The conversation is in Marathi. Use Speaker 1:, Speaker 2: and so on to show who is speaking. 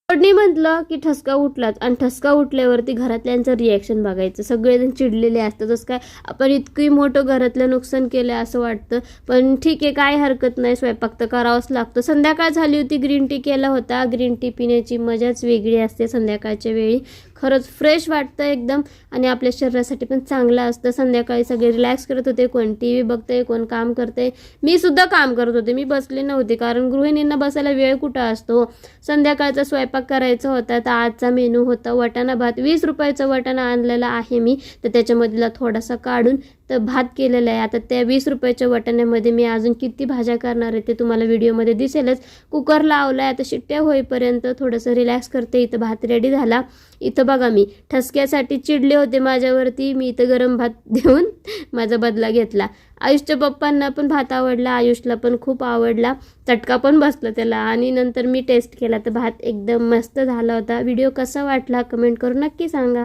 Speaker 1: कोणी म्हटलं की ठसका उठलाच, आणि ठसका उठल्यावरती घरातल्यांचं रिॲक्शन बघायचं. सगळेजण चिडलेले असतात. जसं काय आपण इतकी मोठं घरातलं नुकसान केलं असं वाटतं. पण ठीक आहे, काय हरकत नाही, स्वयंपाक तर करावाच लागतो. संध्याकाळ झाली होती, ग्रीन टी केला होता. ग्रीन टी पिण्याची मजाच वेगळी असते संध्याकाळच्या वेळी. खरंच फ्रेश वाटतं एकदम, आणि आपल्या शरीरासाठी पण चांगलं असतं. संध्याकाळी सगळे रिलॅक्स करत होते, कोण टी व्ही बघते, कोण काम करते. मी सुद्धा काम करत होते, मी बसले नव्हते, कारण गृहिणींना बसायला वेळ कुठं असतो. संध्याकाळचा स्वयंपाक करायचा होता. तर आजचा मेनू होता वाटाणा भात. 20 रुपयाचा वाटाणा आणलेला आहे मी, तर त्याच्यामधला थोडासा काढून तर भात केलेला आहे. आता त्या 20 रुपयाच्या वाटाण्यामध्ये मी अजून किती भाज्या करणार आहे ते तुम्हाला व्हिडिओमध्ये दिसेलच. कुकर लावला आहे, आता शिट्ट्या होईपर्यंत थोडंसं रिलॅक्स करते. इथं भात रेडी झाला. इथं बघा, मी ठसक्यासाठी चिडले होते माझ्यावरती, मी इथं गरम भात देऊन माझा बदला घेतला. आयुषच्या पप्पांना पण भात आवडला, आयुषला पण खूप आवडला, चटका पण बसला त्याला. आणि नंतर मी टेस्ट केला तर भात एकदम मस्त झाला होता. व्हिडिओ कसा वाटला कमेंट करून नक्की सांगा.